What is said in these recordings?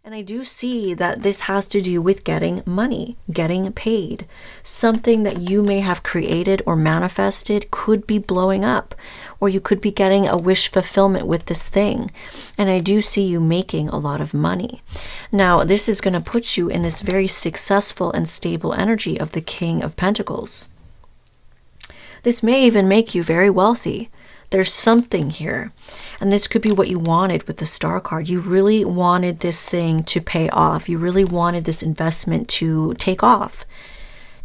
And I do see that this has to do with getting money, getting paid. Something that you may have created or manifested could be blowing up, or you could be getting a wish fulfillment with this thing. And I do see you making a lot of money. Now, this is going to put you in this very successful and stable energy of the King of Pentacles. This may even make you very wealthy. There's something here. And this could be what you wanted with the Star card. You really wanted this thing to pay off. You really wanted this investment to take off.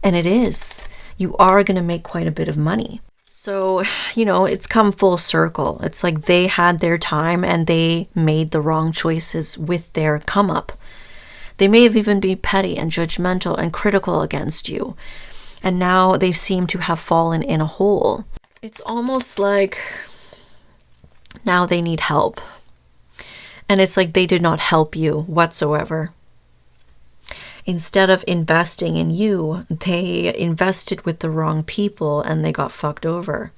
And it is. You are going to make quite a bit of money. So, you know, it's come full circle. It's like they had their time and they made the wrong choices with their come up. They may have even been petty and judgmental and critical against you. And now they seem to have fallen in a hole. It's almost like now they need help. And it's like they did not help you whatsoever. Instead of investing in you, they invested with the wrong people and they got fucked over.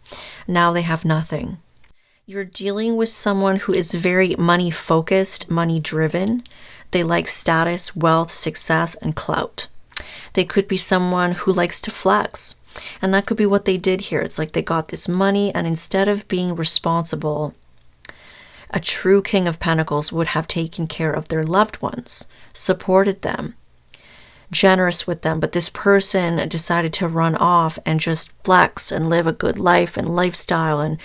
Now they have nothing. You're dealing with someone who is very money focused, money driven. They like status, wealth, success, and clout. They could be someone who likes to flex. And that could be what they did here. It's like they got this money, and instead of being responsible, a true King of Pentacles would have taken care of their loved ones, supported them, generous with them. But this person decided to run off and just flex and live a good life and lifestyle, and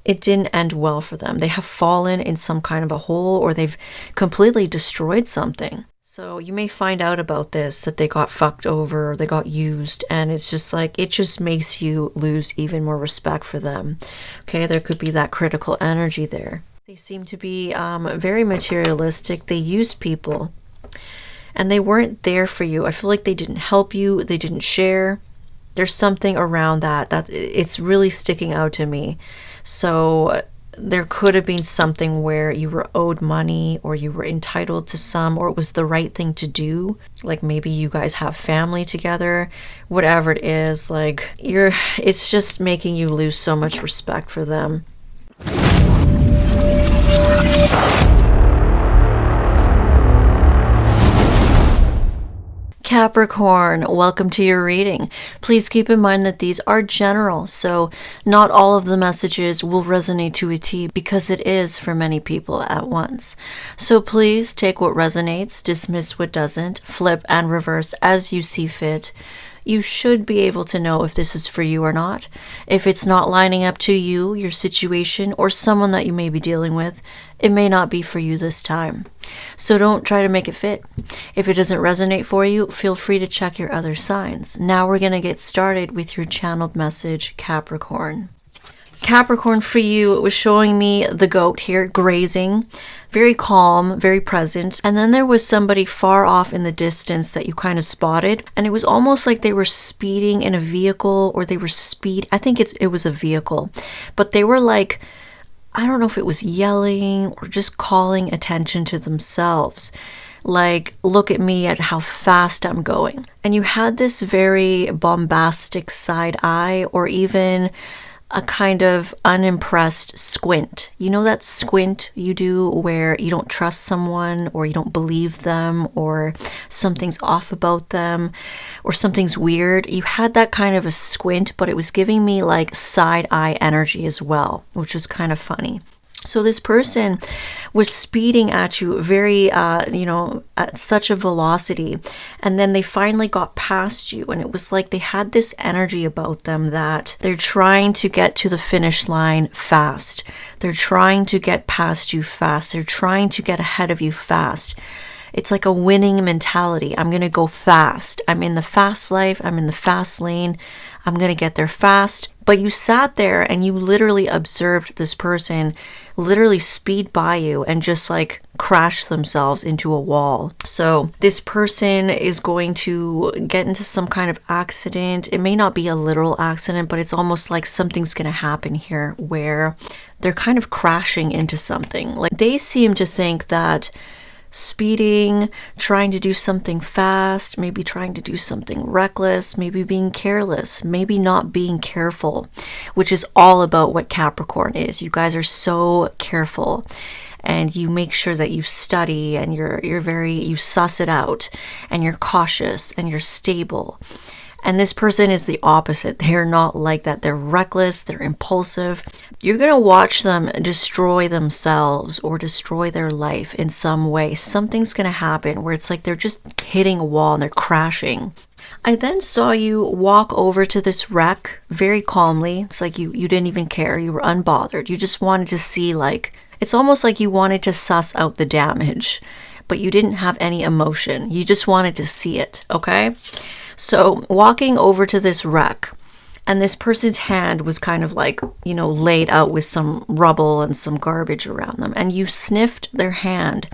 it didn't end well for them. They have fallen in some kind of a hole, or they've completely destroyed something. So you may find out about this, that they got fucked over, or they got used, and it's just like, it just makes you lose even more respect for them. Okay, there could be that critical energy there. They seem to be very materialistic. They use people, and they weren't there for you. I feel like they didn't help you, they didn't share. There's something around that it's really sticking out to me. So there could have been something where you were owed money, or you were entitled to some, or it was the right thing to do. Like maybe you guys have family together, whatever it is, like it's just making you lose so much respect for them. Capricorn, welcome to your reading. Please keep in mind that these are general, so not all of the messages will resonate to a T, because it is for many people at once. So please take what resonates, dismiss what doesn't, flip and reverse as you see fit. You should be able to know if this is for you or not. If it's not lining up to you, your situation, or someone that you may be dealing with, it may not be for you this time. So don't try to make it fit. If it doesn't resonate for you, feel free to check your other signs. Now we're going to get started with your channeled message, Capricorn. Capricorn, for you, it was showing me the goat here grazing, very calm, very present. And then there was somebody far off in the distance that you kind of spotted, and it was almost like they were speeding in a vehicle, or they were I think it was a vehicle, but they were like, I don't know if it was yelling or just calling attention to themselves. Like, look at me, at how fast I'm going. And you had this very bombastic side eye, or even a kind of unimpressed squint. You know that squint you do where you don't trust someone, or you don't believe them, or something's off about them, or something's weird? You had that kind of a squint, but it was giving me like side eye energy as well, which was kind of funny. So this person was speeding at you very, at such a velocity. And then they finally got past you. And it was like they had this energy about them that they're trying to get to the finish line fast. They're trying to get past you fast. They're trying to get ahead of you fast. It's like a winning mentality. I'm going to go fast. I'm in the fast life. I'm in the fast lane. I'm going to get there fast. But you sat there and you literally observed this person literally speed by you and just like crash themselves into a wall. So this person is going to get into some kind of accident. It may not be a literal accident, but it's almost like something's going to happen here where they're kind of crashing into something. Like they seem to think that speeding, trying to do something fast, maybe trying to do something reckless, maybe being careless, maybe not being careful, which is all about what Capricorn is. You guys are so careful. and you make sure that you study, and you suss it out, and you're cautious and you're stable. And this person is the opposite. They're not like that. They're reckless, they're impulsive. You're going to watch them destroy themselves or destroy their life in some way. Something's going to happen where it's like they're just hitting a wall and they're crashing. I then saw you walk over to this wreck very calmly. It's like you didn't even care. You were unbothered. You just wanted to see, like, it's almost like you wanted to suss out the damage, but you didn't have any emotion. You just wanted to see it, okay? So walking over to this wreck, and this person's hand was kind of like, laid out with some rubble and some garbage around them, and you sniffed their hand.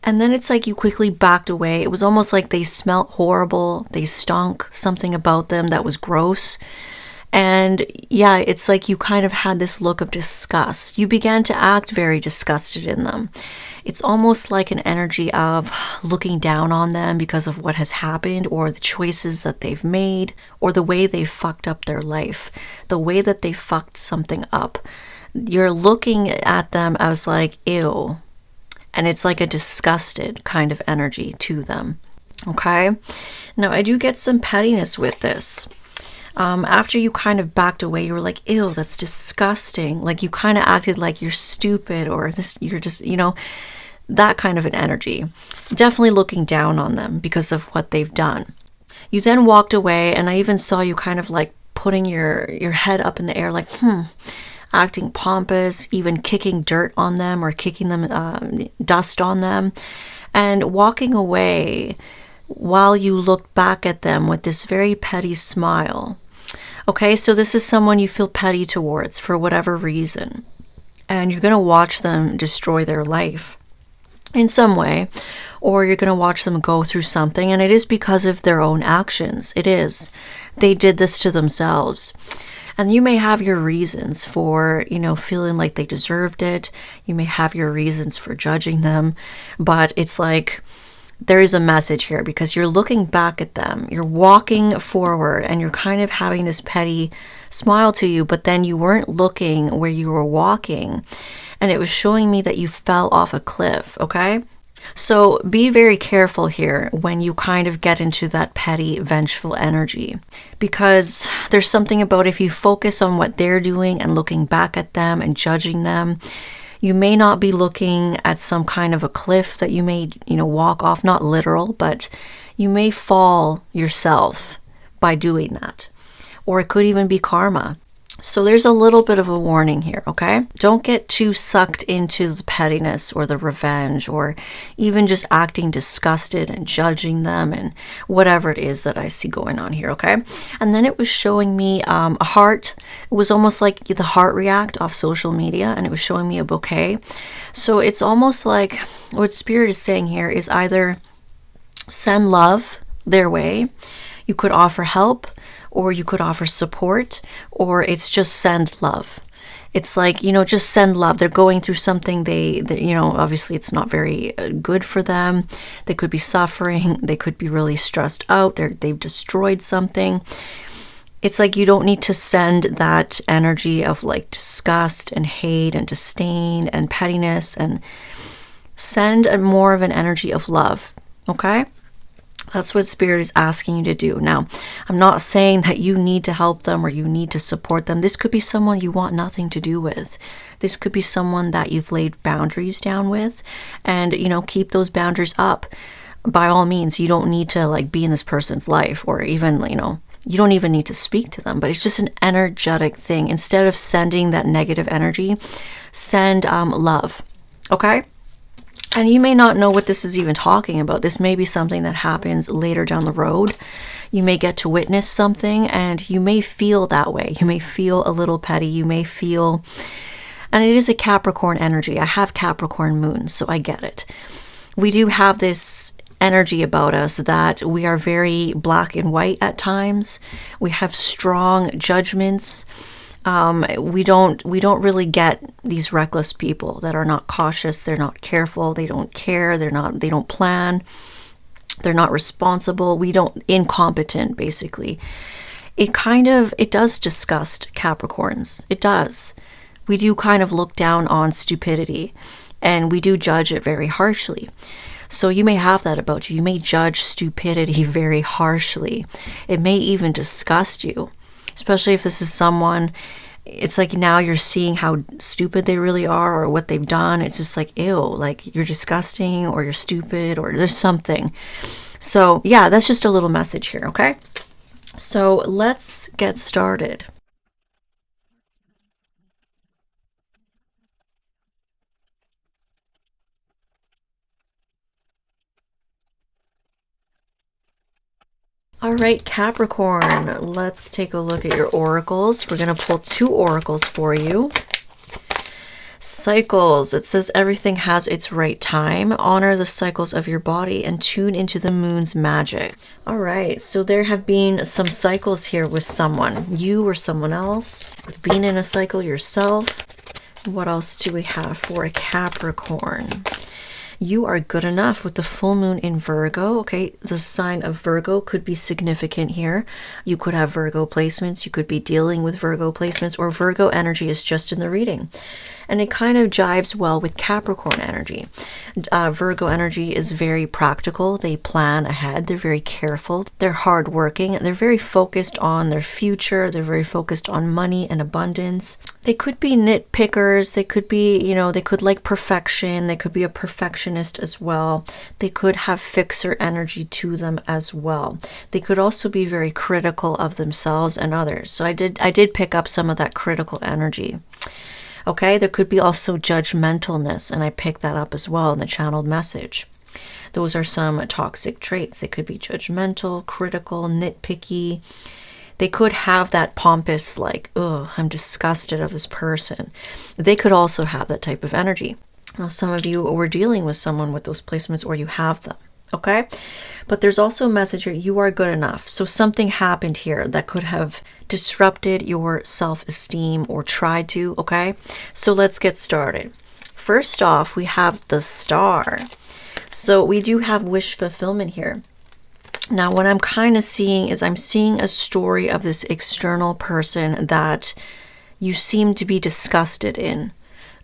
And then it's like you quickly backed away. It was almost like they smelt horrible. They stunk, something about them that was gross. And yeah, it's like you kind of had this look of disgust. You began to act very disgusted in them. It's almost like an energy of looking down on them because of what has happened, or the choices that they've made, or the way they fucked up their life, the way that they fucked something up. You're looking at them as like, ew. And it's like a disgusted kind of energy to them. Okay? Now, I do get some pettiness with this. After you kind of backed away, you were like, ew, that's disgusting. Like you kind of acted like you're stupid, or this, you're just, that kind of an energy. Definitely looking down on them because of what they've done. You then walked away, and I even saw you kind of like putting your head up in the air, like, acting pompous, even kicking dirt on them or kicking them dust on them, and walking away while you looked back at them with this very petty smile. Okay, so this is someone you feel petty towards for whatever reason, and you're going to watch them destroy their life in some way, or you're going to watch them go through something, and it is because of their own actions. It is. They did this to themselves. And you may have your reasons for, feeling like they deserved it. You may have your reasons for judging them, but it's like there is a message here because you're looking back at them. You're walking forward and you're kind of having this petty smile to you, but then you weren't looking where you were walking. And it was showing me that you fell off a cliff, okay? So be very careful here when you kind of get into that petty, vengeful energy, because there's something about if you focus on what they're doing and looking back at them and judging them, you may not be looking at some kind of a cliff that you may, walk off, not literal, but you may fall yourself by doing that. Or it could even be karma. So there's a little bit of a warning here, okay? Don't get too sucked into the pettiness or the revenge, or even just acting disgusted and judging them and whatever it is that I see going on here, okay? And then it was showing me a heart. It was almost like the heart react off social media, and it was showing me a bouquet. So it's almost like what Spirit is saying here is either send love their way, you could offer help, or you could offer support, or it's just send love. It's like, just send love. They're going through something, they obviously it's not very good for them. They could be suffering. They could be really stressed out. They've destroyed something. It's like you don't need to send that energy of like disgust and hate and disdain and pettiness, and send more of an energy of love, okay? That's what Spirit is asking you to do. Now, I'm not saying that you need to help them or you need to support them. This could be someone you want nothing to do with. This could be someone that you've laid boundaries down with, and, keep those boundaries up. By all means, you don't need to like be in this person's life, or even, you don't even need to speak to them, but it's just an energetic thing. Instead of sending that negative energy, send love, okay? And you may not know what this is even talking about. This may be something that happens later down the road. You may get to witness something and you may feel that way. You may feel a little petty. You may feel, and it is a Capricorn energy. I have Capricorn moon, so I get it. We do have this energy about us that we are very black and white at times. We have strong judgments. We don't really get these reckless people that are not cautious. They're not careful. They don't care. They don't plan. They're not responsible. Incompetent, basically. It does disgust Capricorns. It does. We do kind of look down on stupidity. and we do judge it very harshly. So you may have that about you. You may judge stupidity very harshly. It may even disgust you, especially if this is someone, it's like now you're seeing how stupid they really are or what they've done. It's just like, ew, like you're disgusting or you're stupid or there's something. So yeah, that's just a little message here, okay? So let's get started. All right, Capricorn, let's take a look at your oracles. We're going to pull 2 oracles for you. Cycles. It says everything has its right time. Honor the cycles of your body and tune into the moon's magic. All right, so there have been some cycles here with someone. You or someone else. You've been in a cycle yourself. What else do we have for a Capricorn? You are good enough with the full moon in Virgo. Okay, the sign of Virgo could be significant here. You could have Virgo placements. You could be dealing with Virgo placements, or Virgo energy is just in the reading. And it kind of jives well with Capricorn energy. Virgo energy is very practical. They plan ahead. They're very careful. They're hardworking. They're very focused on their future. They're very focused on money and abundance. They could be nitpickers. They could be, you know, they could like perfection. They could be a perfectionist as well. They could have fixer energy to them as well. They could also be very critical of themselves and others. So I did pick up some of that critical energy. Okay, there could be also judgmentalness, and I picked that up as well in the channeled message. Those are some toxic traits. They could be judgmental, critical, nitpicky. They could have that pompous, like, oh, I'm disgusted of this person. They could also have that type of energy. Now, some of you were dealing with someone with those placements, or you have them. Okay, but there's also a message here, you are good enough. So something happened here that could have disrupted your self-esteem or tried to. Okay, so let's get started. First off, we have the Star. So we do have wish fulfillment here. Now what I'm kind of seeing is I'm seeing a story of this external person that you seem to be disgusted in.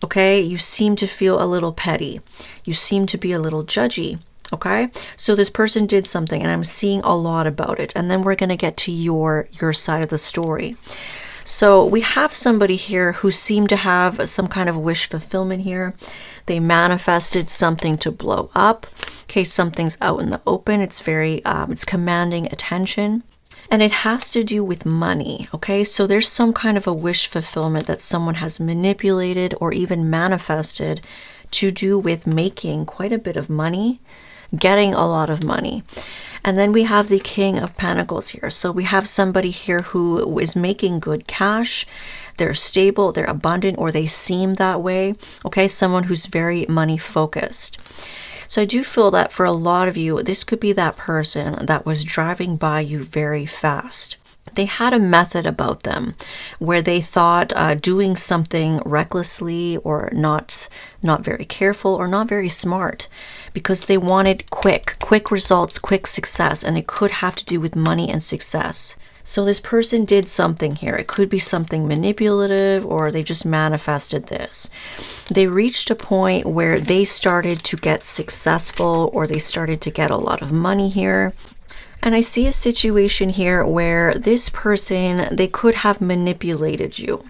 Okay, you seem to feel a little petty. You seem to be a little judgy. Okay, so this person did something and I'm seeing a lot about it. And then we're going to get to your side of the story. So we have somebody here who seemed to have some kind of wish fulfillment here. They manifested something to blow up. Okay, something's out in the open. It's very, it's commanding attention. And it has to do with money, okay? So there's some kind of a wish fulfillment that someone has manipulated or even manifested to do with making quite a bit of money, getting a lot of money. And then we have the King of Pentacles here. So we have somebody here who is making good cash. They're stable, they're abundant, or they seem that way, okay? Someone who's very money focused. So I do feel that for a lot of you, this could be that person that was driving by you very fast. They had a method about them where they thought doing something recklessly or not very careful or not very smart, because they wanted quick results, quick success, and it could have to do with money and success. So this person did something here. It could be something manipulative, or they just manifested this. They reached a point where they started to get successful, or they started to get a lot of money here. And I see a situation here where this person, they could have manipulated you.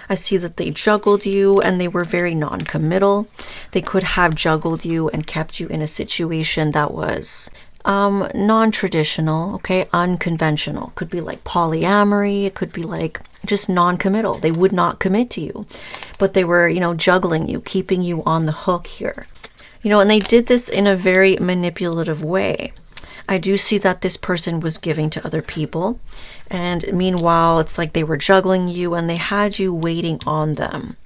I see that they juggled you and they were very non-committal. They could have juggled you and kept you in a situation that was non-traditional, okay, unconventional. Could be like polyamory. It could be like just non-committal. They would not commit to you, but they were, you know, juggling you, keeping you on the hook here. You know, and they did this in a very manipulative way. I do see that this person was giving to other people, and meanwhile it's like they were juggling you and they had you waiting on them.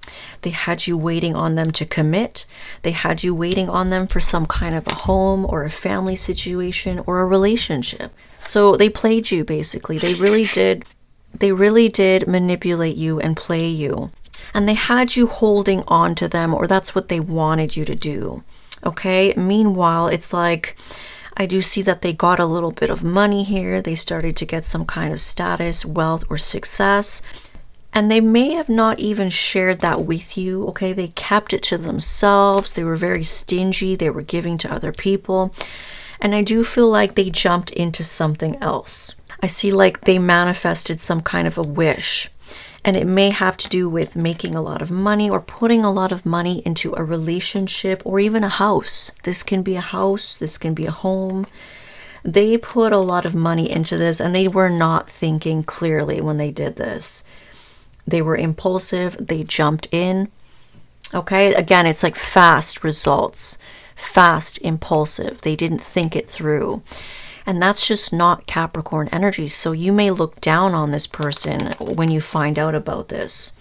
They had you waiting on them to commit. They had you waiting on them for some kind of a home or a family situation or a relationship. So they played you, basically. They really did manipulate you and play you, and they had you holding on to them, or that's what they wanted you to do. Okay, meanwhile it's like I do see that they got a little bit of money here. They started to get some kind of status, wealth, or success. And they may have not even shared that with you, okay? They kept it to themselves. They were very stingy. They were giving to other people. And I do feel like they jumped into something else. I see like they manifested some kind of a wish. And it may have to do with making a lot of money or putting a lot of money into a relationship or even a house. This can be a house. This can be a home. They put a lot of money into this and they were not thinking clearly when they did this. They were impulsive. They jumped in. Okay, again, it's like fast results. Fast, impulsive. They didn't think it through. And that's just not Capricorn energy. So you may look down on this person when you find out about this.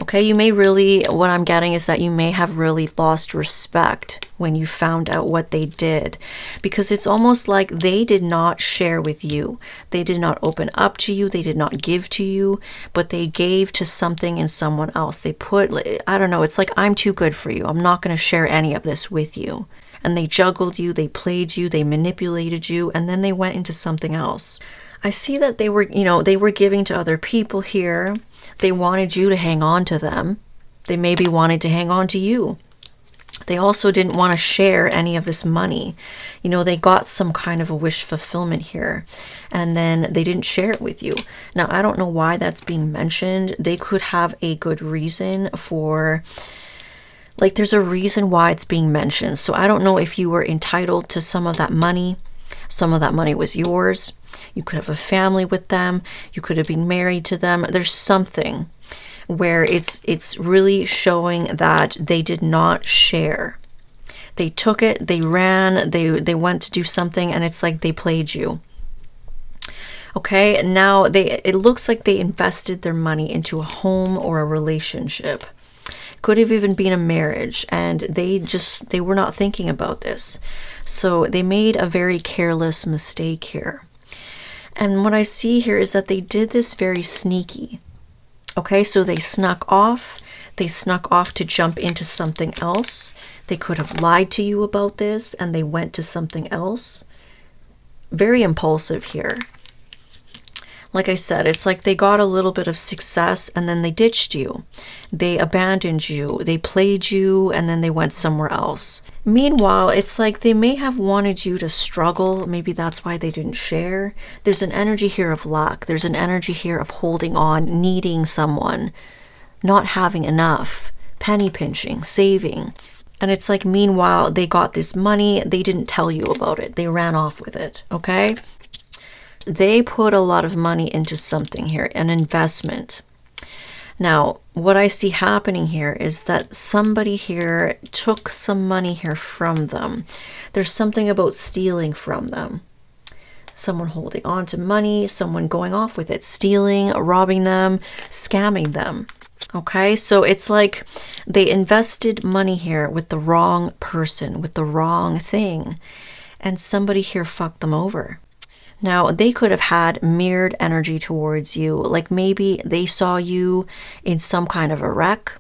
Okay, you may really, what I'm getting is that you may have really lost respect when you found out what they did. Because it's almost like they did not share with you. They did not open up to you. They did not give to you. But they gave to something and someone else. They put, I don't know, it's like, I'm too good for you. I'm not going to share any of this with you. And they juggled you, they played you, they manipulated you, and then they went into something else. I see that they were, they were giving to other people here. They wanted you to hang on to them. They maybe wanted to hang on to you. They also didn't want to share any of this money. They got some kind of a wish fulfillment here, and then they didn't share it with you. Now, I don't know why that's being mentioned. They could have a good reason for... Like, there's a reason why it's being mentioned. So I don't know if you were entitled to some of that money. Some of that money was yours. You could have a family with them. You could have been married to them. There's something where it's really showing that they did not share. They took it, they ran, they went to do something, and it's like they played you. Okay, now it looks like they invested their money into a home or a relationship. Could have even been a marriage, and they were not thinking about this. So they made a very careless mistake here. And what I see here is that they did this very sneaky. Okay, so they snuck off. They snuck off to jump into something else. They could have lied to you about this, and they went to something else. Very impulsive here. Like I said, it's like they got a little bit of success and then they ditched you. They abandoned you. They played you and then they went somewhere else. Meanwhile, it's like they may have wanted you to struggle. Maybe that's why they didn't share. There's an energy here of lack. There's an energy here of holding on, needing someone, not having enough, penny pinching, saving. And it's like, meanwhile, they got this money. They didn't tell you about it. They ran off with it, okay? They put a lot of money into something here, an investment. Now, what I see happening here is that somebody here took some money here from them. There's something about stealing from them. Someone holding on to money, someone going off with it, stealing, robbing them, scamming them. Okay, so it's like they invested money here with the wrong person, with the wrong thing, and somebody here fucked them over. Now, they could have had mirrored energy towards you. Like maybe they saw you in some kind of a wreck,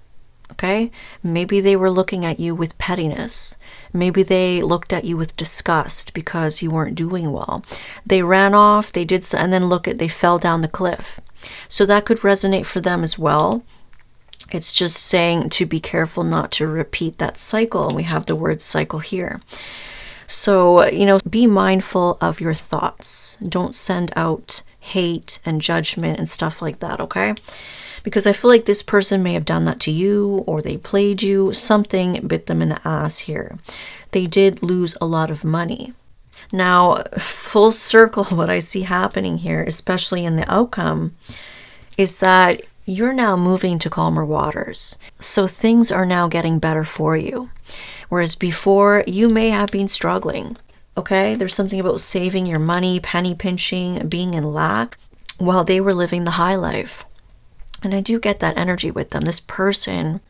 okay? Maybe they were looking at you with pettiness. Maybe they looked at you with disgust because you weren't doing well. They ran off, they did, and then they fell down the cliff. So that could resonate for them as well. It's just saying to be careful not to repeat that cycle. And we have the word cycle here. So, be mindful of your thoughts. Don't send out hate and judgment and stuff like that, okay? Because I feel like this person may have done that to you, or they played you. Something bit them in the ass here. They did lose a lot of money. Now, full circle, what I see happening here, especially in the outcome, is that you're now moving to calmer waters. So things are now getting better for you. Whereas before, you may have been struggling, okay? There's something about saving your money, penny pinching, being in lack, while they were living the high life. And I do get that energy with them. This person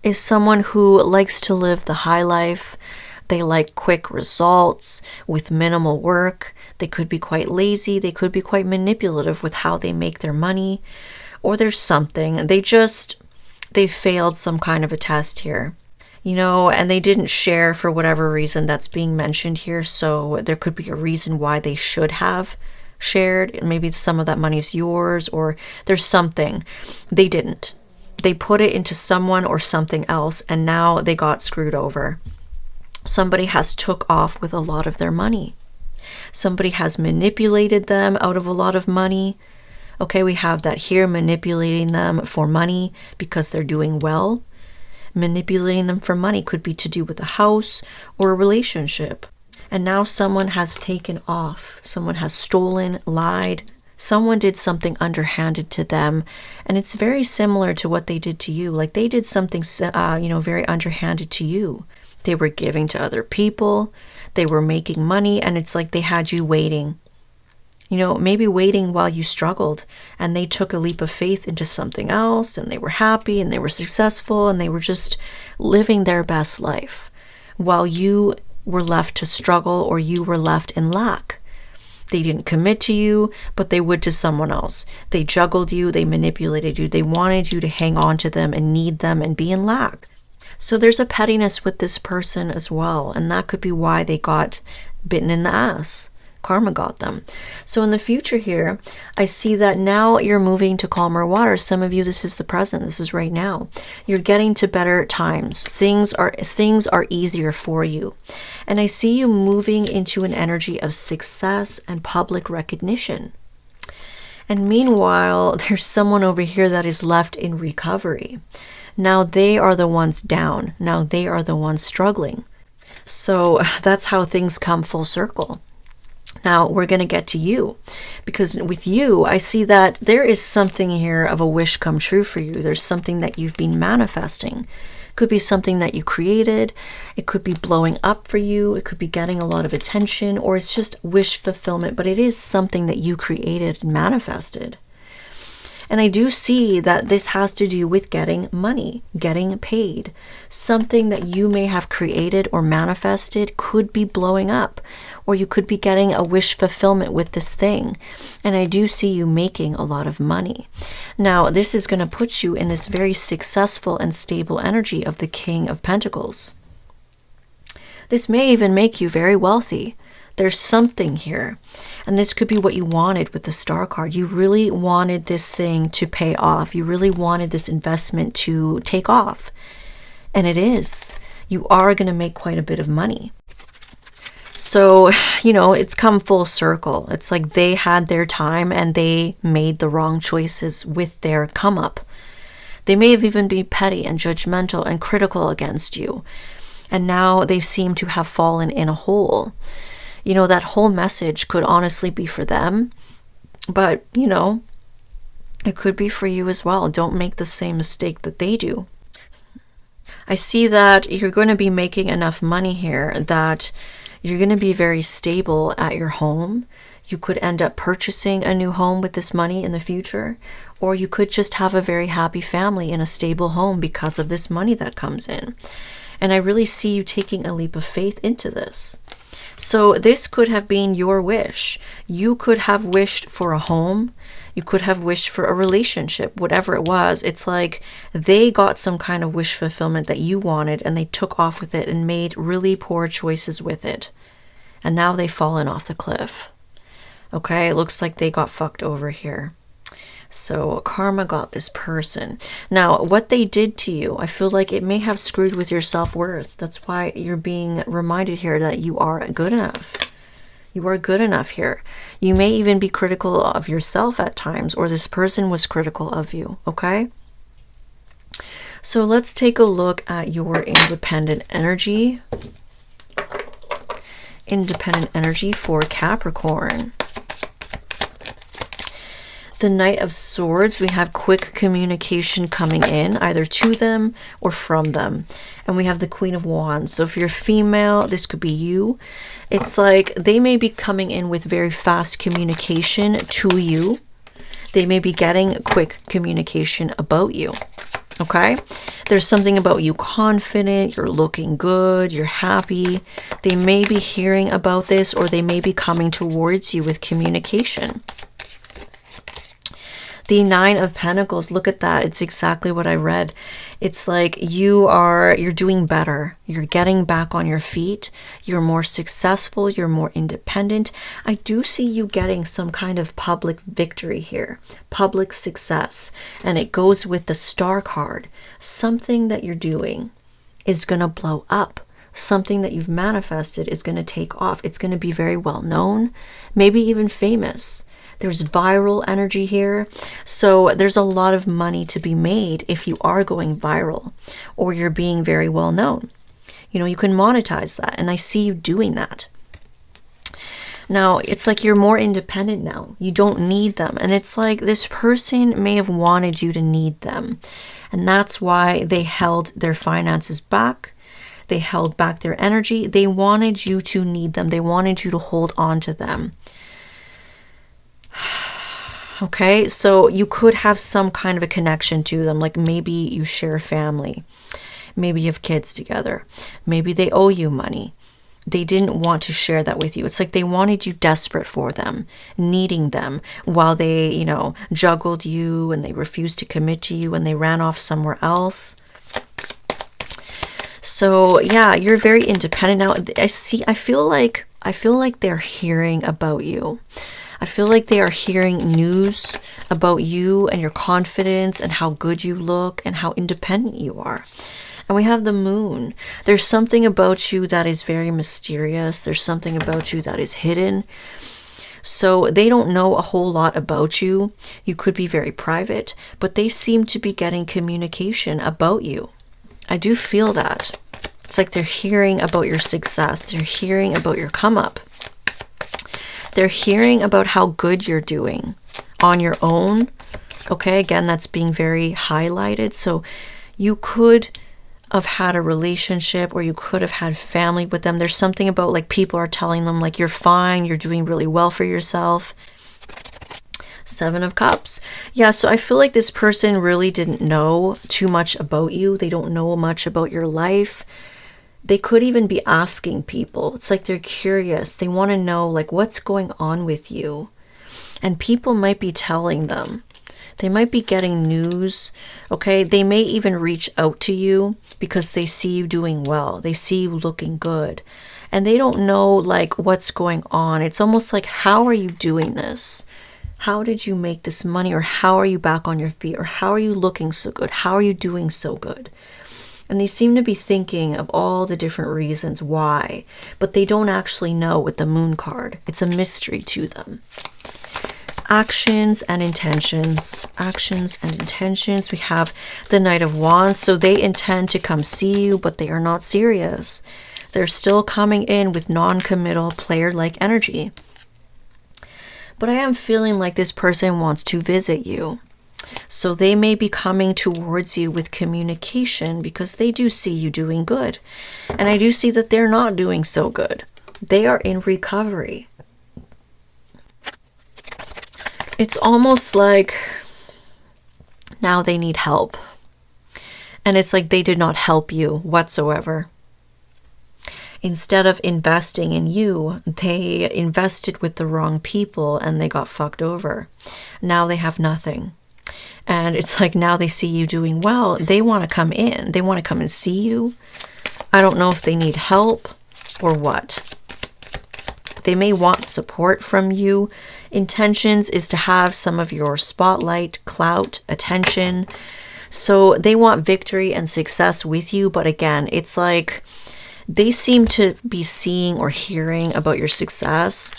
is someone who likes to live the high life. They like quick results with minimal work. They could be quite lazy. They could be quite manipulative with how they make their money. Or there's something. They failed some kind of a test here. And they didn't share for whatever reason that's being mentioned here. So there could be a reason why they should have shared. Maybe some of that money is yours, or there's something. They didn't. They put it into someone or something else, and now they got screwed over. Somebody has took off with a lot of their money. Somebody has manipulated them out of a lot of money. Okay, we have that here, manipulating them for money because they're doing well. Manipulating them for money could be to do with a house or a relationship. And now someone has taken off. Someone has stolen, lied. Someone did something underhanded to them. And it's very similar to what they did to you. Like they did something, very underhanded to you. They were giving to other people. They were making money. And it's like they had you waiting. Maybe waiting while you struggled, and they took a leap of faith into something else, and they were happy and they were successful and they were just living their best life while you were left to struggle, or you were left in lack. They didn't commit to you, but they would to someone else. They juggled you, they manipulated you, they wanted you to hang on to them and need them and be in lack. So there's a pettiness with this person as well, and that could be why they got bitten in the ass. Karma got them. So in the future here, I see that now you're moving to calmer waters. Some of you, this is the present. This is right now. You're getting to better times. Things are easier for you. And I see you moving into an energy of success and public recognition. And meanwhile, there's someone over here that is left in recovery. Now they are the ones down. Now they are the ones struggling. So that's how things come full circle. Now we're going to get to you, because with you, I see that there is something here of a wish come true for you. There's something that you've been manifesting. It could be something that you created. It could be blowing up for you. It could be getting a lot of attention, or it's just wish fulfillment, but it is something that you created and manifested. And I do see that this has to do with getting money, getting paid. Something that you may have created or manifested could be blowing up, or you could be getting a wish fulfillment with this thing. And I do see you making a lot of money. Now, this is going to put you in this very successful and stable energy of the King of Pentacles. This may even make you very wealthy. There's something here. And this could be what you wanted with the Star card. You really wanted this thing to pay off. You really wanted this investment to take off. And it is. You are going to make quite a bit of money. So, it's come full circle. It's like they had their time and they made the wrong choices with their come up. They may have even been petty and judgmental and critical against you. And now they seem to have fallen in a hole. That whole message could honestly be for them, but, it could be for you as well. Don't make the same mistake that they do. I see that you're going to be making enough money here that you're going to be very stable at your home. You could end up purchasing a new home with this money in the future, or you could just have a very happy family in a stable home because of this money that comes in. And I really see you taking a leap of faith into this. So this could have been your wish. You could have wished for a home. You could have wished for a relationship, whatever it was. It's like they got some kind of wish fulfillment that you wanted, and they took off with it and made really poor choices with it. And now they've fallen off the cliff. Okay, it looks like they got fucked over here. So karma got this person. Now, what they did to you, I feel like it may have screwed with your self-worth. That's why you're being reminded here that you are good enough. You are good enough here. You may even be critical of yourself at times, or this person was critical of you, okay? So let's take a look at your independent energy. Independent energy for Capricorn. The Knight of Swords, we have quick communication coming in, either to them or from them. And we have the Queen of Wands. So if you're female, this could be you. It's like they may be coming in with very fast communication to you. They may be getting quick communication about you. Okay? There's something about you confident, you're looking good, you're happy. They may be hearing about this, or they may be coming towards you with communication. The Nine of Pentacles, look at that. It's exactly what I read. It's like you're doing better. You're getting back on your feet. You're more successful. You're more independent. I do see you getting some kind of public victory here, public success. And it goes with the Star card. Something that you're doing is going to blow up. Something that you've manifested is going to take off. It's going to be very well known, maybe even famous. There's viral energy here. So there's a lot of money to be made if you are going viral or you're being very well known. You know, you can monetize that. And I see you doing that. Now, it's like you're more independent now. You don't need them. And it's like this person may have wanted you to need them. And that's why they held their finances back. They held back their energy. They wanted you to need them. They wanted you to hold on to them. Okay, so you could have some kind of a connection to them, like maybe you share a family, maybe you have kids together, maybe they owe you money. They didn't want to share that with you. It's like they wanted you desperate for them, needing them, while they, you know, juggled you and they refused to commit to you and they ran off somewhere else. So yeah, you're very independent now. I feel like they're hearing about you. I feel like they are hearing news about you and your confidence and how good you look and how independent you are. And we have the Moon. There's something about you that is very mysterious. There's something about you that is hidden. So they don't know a whole lot about you. You could be very private, but they seem to be getting communication about you. I do feel that. It's like they're hearing about your success. They're hearing about your come up. They're hearing about how good you're doing on your own. Okay, again, that's being very highlighted. So you could have had a relationship or you could have had family with them. There's something about like people are telling them like you're fine, you're doing really well for yourself. Seven of Cups. Yeah, so I feel like this person really didn't know too much about you. They don't know much about your life. They could even be asking people. It's like they're curious. They want to know like what's going on with you. And people might be telling them. They might be getting news. Okay, they may even reach out to you because they see you doing well. They see you looking good. And they don't know like what's going on. It's almost like, how are you doing this? How did you make this money? Or how are you back on your feet? Or how are you looking so good? How are you doing so good? And they seem to be thinking of all the different reasons why, but they don't actually know with the Moon card. It's a mystery to them. Actions and intentions. Actions and intentions. We have the Knight of Wands. So they intend to come see you, but they are not serious. They're still coming in with non-committal player-like energy. But I am feeling like this person wants to visit you. So they may be coming towards you with communication because they do see you doing good. And I do see that they're not doing so good. They are in recovery. It's almost like now they need help. And it's like they did not help you whatsoever. Instead of investing in you, they invested with the wrong people and they got fucked over. Now they have nothing. And it's like now they see you doing well. They want to come in. They want to come and see you. I don't know if they need help or what. They may want support from you. Intentions is to have some of your spotlight, clout, attention. So they want victory and success with you. But again, it's like they seem to be seeing or hearing about your success.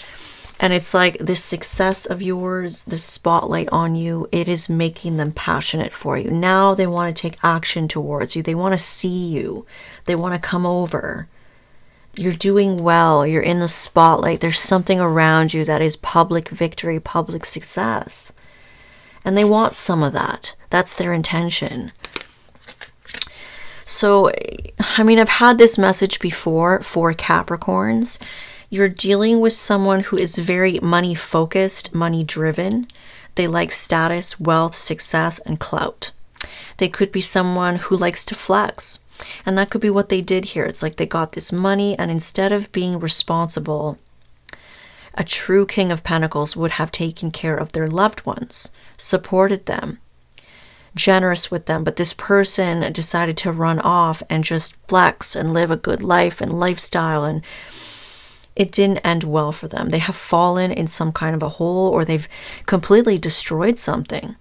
And it's like this success of yours, this spotlight on you, it is making them passionate for you. Now they want to take action towards you. They want to see you. They want to come over. You're doing well. You're in the spotlight. There's something around you that is public victory, public success. And they want some of that. That's their intention. So, I mean, I've had this message before for Capricorns. You're dealing with someone who is very money focused, money driven. They like status, wealth, success, and clout. They could be someone who likes to flex. And that could be what they did here. It's like they got this money and instead of being responsible, A true King of Pentacles would have taken care of their loved ones, supported them, generous with them, but this person decided to run off and just flex and live a good life and lifestyle, and it didn't end well for them. They have fallen in some kind of a hole, or they've completely destroyed something.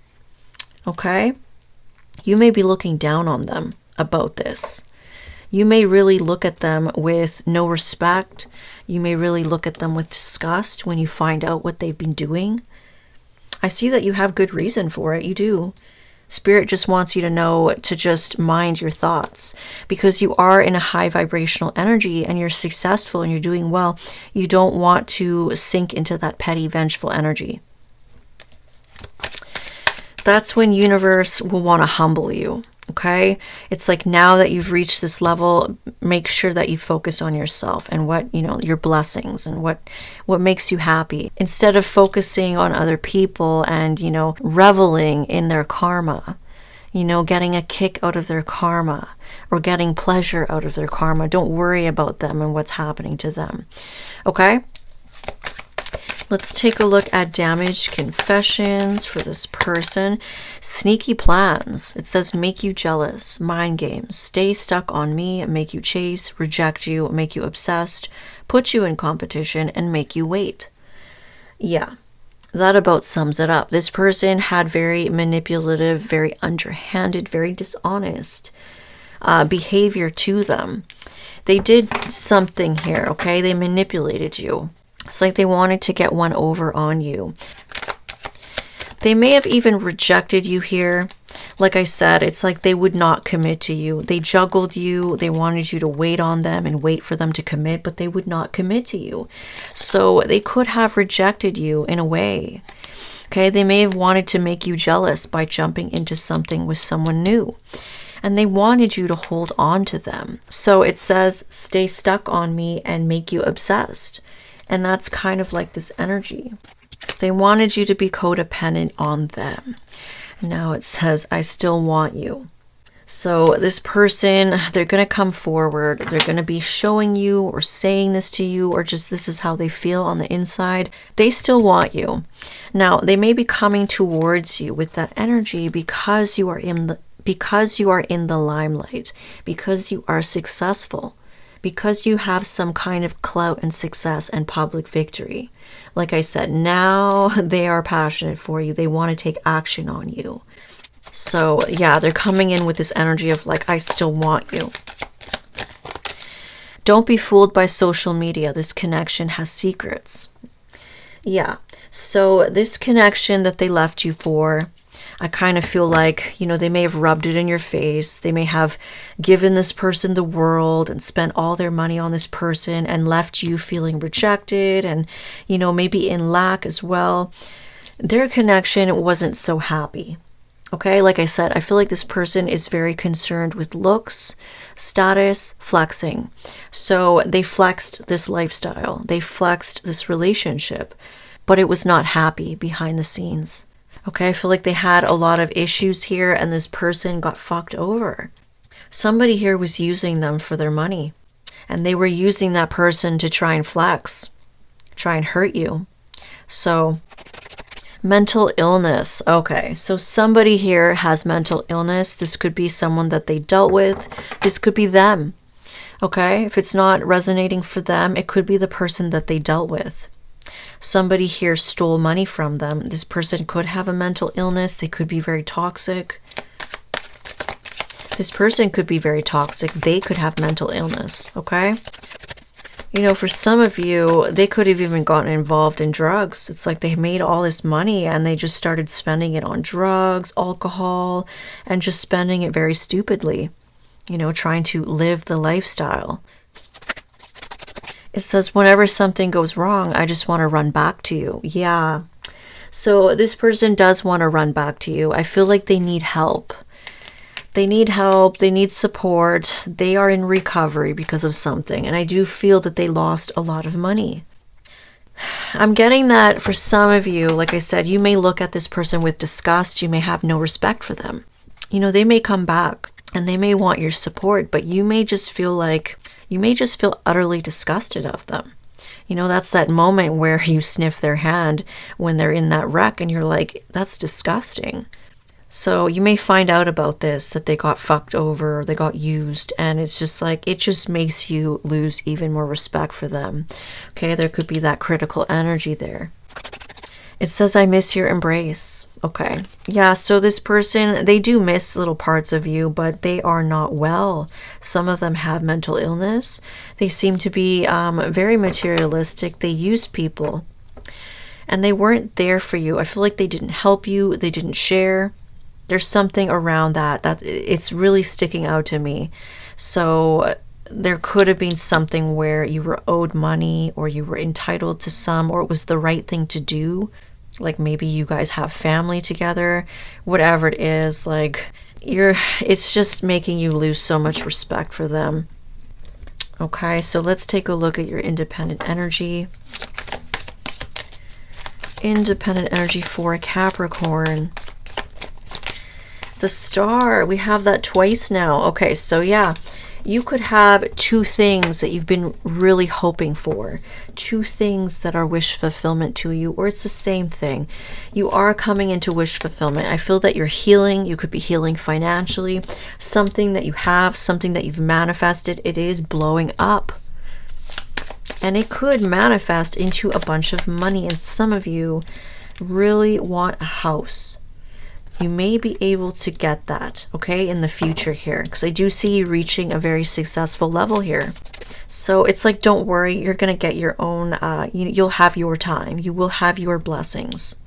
Okay? You may be looking down on them about this. You may really look at them with no respect. You may really look at them with disgust when you find out what they've been doing. I see that you have good reason for it. You do. Spirit just wants you to know to just mind your thoughts, because you are in a high vibrational energy and you're successful and you're doing well. You don't want to sink into that petty, vengeful energy. That's when universe will want to humble you. Okay, it's like, now that you've reached this level, make sure that you focus on yourself and what, your blessings and what makes you happy, instead of focusing on other people and, reveling in their karma, getting a kick out of their karma or getting pleasure out of their karma. Don't worry about them and what's happening to them. Okay. Let's take a look at damaged confessions for this person. Sneaky plans. It says, make you jealous, mind games, stay stuck on me, make you chase, reject you, make you obsessed, put you in competition, and make you wait. Yeah, that about sums it up. This person had very manipulative, very underhanded, very dishonest behavior to them. They did something here, okay? They manipulated you. It's like they wanted to get one over on you. They may have even rejected you here. Like I said, it's like they would not commit to you. They juggled you. They wanted you to wait on them and wait for them to commit, but they would not commit to you. So they could have rejected you in a way. Okay, they may have wanted to make you jealous by jumping into something with someone new. And they wanted you to hold on to them. So it says, stay stuck on me and make you obsessed. And that's kind of like this energy. They wanted you to be codependent on them. Now it says, I still want you. So this person, they're going to come forward. They're going to be showing you or saying this to you, or just this is how they feel on the inside. They still want you. Now, they may be coming towards you with that energy because you are in the limelight, because you are successful, because you have some kind of clout and success and public victory. Like I said, now they are passionate for you. They want to take action on you. So yeah, they're coming in with this energy of like, I still want you. Don't be fooled by social media. This connection has secrets. Yeah, so this connection that they left you for, I kind of feel like, they may have rubbed it in your face. They may have given this person the world and spent all their money on this person and left you feeling rejected and, maybe in lack as well. Their connection wasn't so happy. Okay, like I said, I feel like this person is very concerned with looks, status, flexing. So they flexed this lifestyle. They flexed this relationship, but it was not happy behind the scenes. Okay, I feel like they had a lot of issues here and this person got fucked over. Somebody here was using them for their money, and they were using that person to try and flex, try and hurt you. So mental illness. Okay, so somebody here has mental illness. This could be someone that they dealt with. This could be them. Okay, if it's not resonating for them, it could be the person that they dealt with. Somebody here stole money from them. This person could have a mental illness. They could be very toxic. This person could be very toxic. They could have mental illness, okay? For some of you, they could have even gotten involved in drugs. It's like they made all this money and they just started spending it on drugs, alcohol, and just spending it very stupidly, trying to live the lifestyle. It says, whenever something goes wrong, I just want to run back to you. Yeah. So this person does want to run back to you. I feel like they need help. They need help. They need support. They are in recovery because of something. And I do feel that they lost a lot of money. I'm getting that for some of you, like I said, you may look at this person with disgust. You may have no respect for them. They may come back and they may want your support, but you may just feel utterly disgusted of them. You know, that's that moment where you sniff their hand when they're in that wreck and you're like, that's disgusting. So you may find out about this, that they got fucked over or they got used, and it's just like, it just makes you lose even more respect for them. Okay, there could be that critical energy there. It says, I miss your embrace. Okay, yeah, so this person, they do miss little parts of you, but they are not well. Some of them have mental illness. They seem to be very materialistic. They use people, and they weren't there for you. I feel like they didn't help you. They didn't share. There's something around that it's really sticking out to me. So there could have been something where you were owed money, or you were entitled to some, or it was the right thing to do. Like maybe you guys have family together, whatever it is, like it's just making you lose so much respect for them. Okay, so let's take a look at your independent energy. Independent energy for a Capricorn. The Star, we have that twice now. Okay, so yeah, you could have two things that you've been really hoping for. Two things that are wish fulfillment to you, or it's the same thing. You are coming into wish fulfillment. I feel that you're healing. You could be healing financially. Something that you have, something that you've manifested, it is blowing up. And it could manifest into a bunch of money. And some of you really want a house. You may be able to get that, okay, in the future here, because I do see you reaching a very successful level here. So it's like, don't worry, you're going to get your own, you'll have your time. You will have your blessings.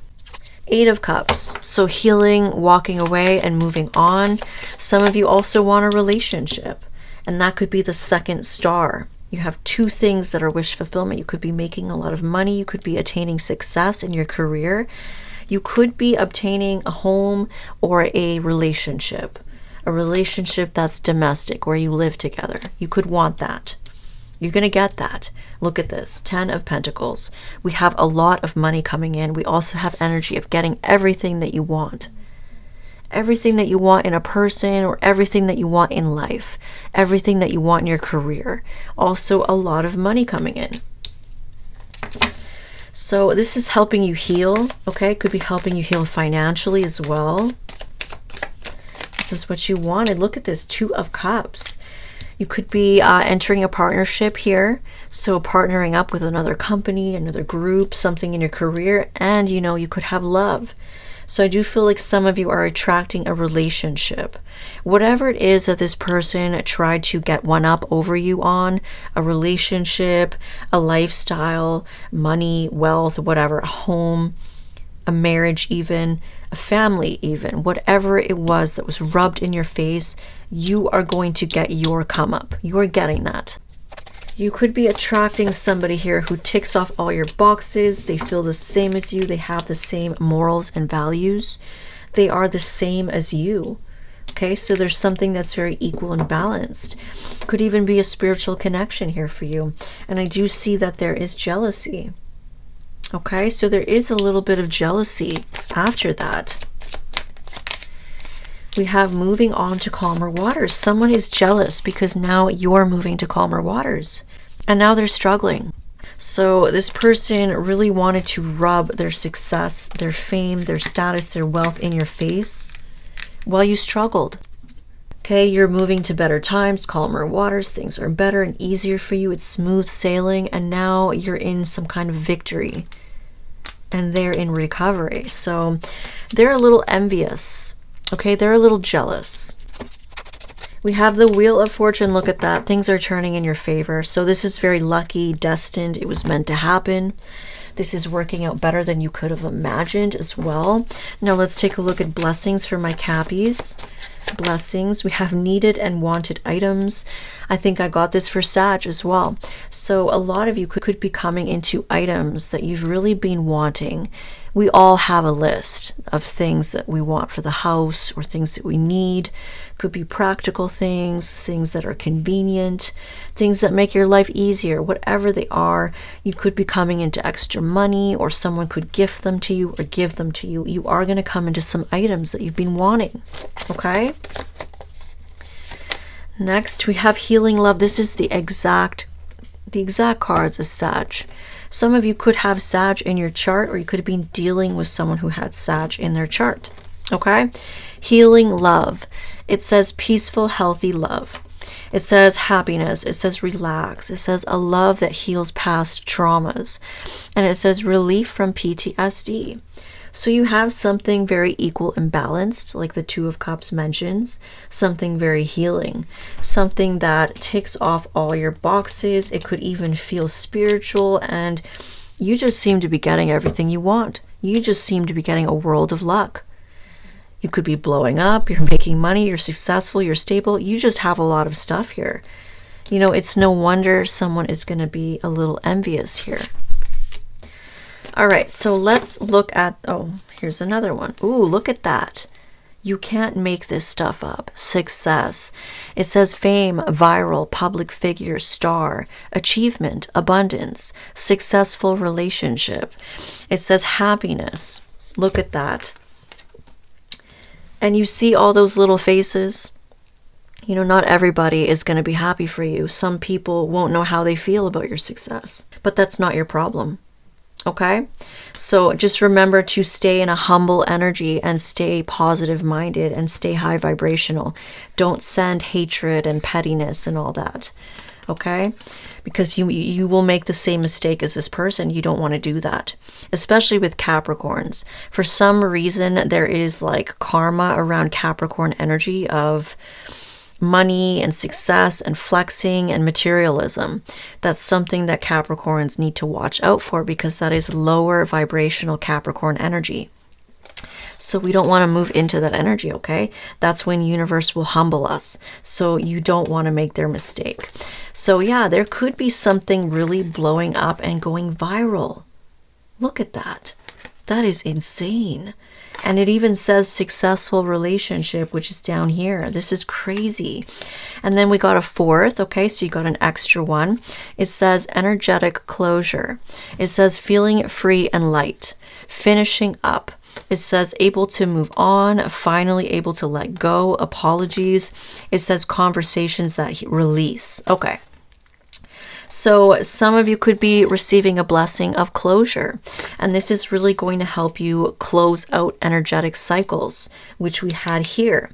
8 of Cups. So healing, walking away, and moving on. Some of you also want a relationship, and that could be the second star. You have two things that are wish fulfillment. You could be making a lot of money. You could be attaining success in your career. You could be obtaining a home or a relationship that's domestic, where you live together. You could want that. You're going to get that. Look at this, 10 of Pentacles. We have a lot of money coming in. We also have energy of getting everything that you want. Everything that you want in a person, or everything that you want in life. Everything that you want in your career. Also a lot of money coming in. So this is helping you heal, okay? Could be helping you heal financially as well. This is what you wanted. Look at this, 2 of Cups. You could be entering a partnership here. So partnering up with another company, another group, something in your career, and you know, you could have love. So I do feel like some of you are attracting a relationship. Whatever it is that this person tried to get one up over you on, a relationship, a lifestyle, money, wealth, whatever, a home, a marriage even, a family even, whatever it was that was rubbed in your face, you are going to get your come up. You're getting that. You could be attracting somebody here who ticks off all your boxes. They feel the same as you. They have the same morals and values. They are the same as you. Okay, so there's something that's very equal and balanced. Could even be a spiritual connection here for you. And I do see that there is jealousy. Okay, so there is a little bit of jealousy after that. We have moving on to calmer waters. Someone is jealous because now you're moving to calmer waters. And now they're struggling. So this person really wanted to rub their success, their fame, their status, their wealth in your face while you struggled. Okay, you're moving to better times, calmer waters. Things are better and easier for you. It's smooth sailing. And now you're in some kind of victory. And they're in recovery. So they're a little envious. Okay, they're a little jealous. We have the Wheel of Fortune. Look at that. Things are turning in your favor. So this is very lucky, destined. It was meant to happen. This is working out better than you could have imagined as well. Now let's take a look at blessings for my Cappies. Blessings. We have needed and wanted items. I think I got this for Sag as well. So a lot of you could be coming into items that you've really been wanting. We all have a list of things that we want for the house, or things that we need. Could be practical things, things that are convenient, things that make your life easier, whatever they are. You could be coming into extra money, or someone could gift them to you or give them to you. You are going to come into some items that you've been wanting. Okay? Next, we have healing love. This is the exact the exact cards is Sag. Some of you could have Sag in your chart, or you could have been dealing with someone who had Sag in their chart. Okay? Healing love. It says peaceful, healthy love. It says happiness. It says relax. It says a love that heals past traumas. And it says relief from PTSD. So you have something very equal and balanced, like the Two of Cups mentions, something very healing, something that ticks off all your boxes. It could even feel spiritual, and you just seem to be getting everything you want. You just seem to be getting a world of luck. You could be blowing up, you're making money, you're successful, you're stable. You just have a lot of stuff here. You know, it's no wonder someone is going to be a little envious here. All right, so let's look at, oh, here's another one. Ooh, look at that. You can't make this stuff up. Success. It says fame, viral, public figure, star, achievement, abundance, successful relationship. It says happiness. Look at that. And you see all those little faces? You know, not everybody is going to be happy for you. Some people won't know how they feel about your success, but that's not your problem. Okay? So just remember to stay in a humble energy and stay positive minded and stay high vibrational. Don't send hatred and pettiness and all that. Okay? Because you will make the same mistake as this person. You don't want to do that, especially with Capricorns. For some reason, there is like karma around Capricorn energy of money and success and flexing and materialism. That's something that Capricorns need to watch out for, because that is lower vibrational Capricorn energy. So we don't want to move into that energy, okay? That's when universe will humble us. So you don't want to make their mistake. So yeah, there could be something really blowing up and going viral. Look at that. That is insane. And it even says successful relationship, which is down here. This is crazy. And then we got a fourth, okay? So you got an extra one. It says energetic closure. It says feeling free and light, finishing up. It says able to move on, finally able to let go, apologies. It says conversations that release. Okay. So some of you could be receiving a blessing of closure, and this is really going to help you close out energetic cycles, which we had here.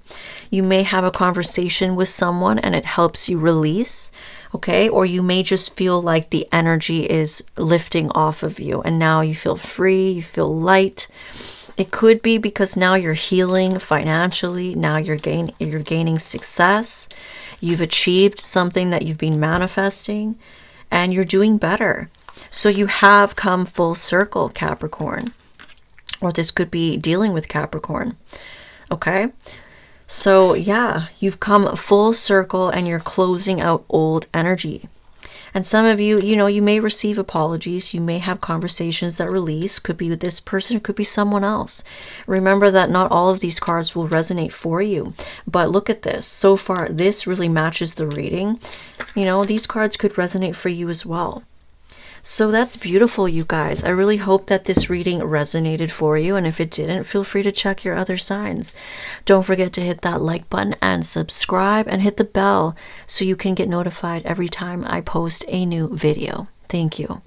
You may have a conversation with someone and it helps you release, okay? Or you may just feel like the energy is lifting off of you and now you feel free, you feel light. It could be because now you're healing financially, now you're gaining success, you've achieved something that you've been manifesting, and you're doing better. So you have come full circle, Capricorn. Or this could be dealing with Capricorn. Okay? So yeah, you've come full circle and you're closing out old energy. And some of you, you know, you may receive apologies. You may have conversations that release. Could be with this person. It could be someone else. Remember that not all of these cards will resonate for you. But look at this. So far, this really matches the reading. You know, these cards could resonate for you as well. So that's beautiful, you guys. I really hope that this reading resonated for you. And if it didn't, feel free to check your other signs. Don't forget to hit that like button and subscribe and hit the bell so you can get notified every time I post a new video. Thank you.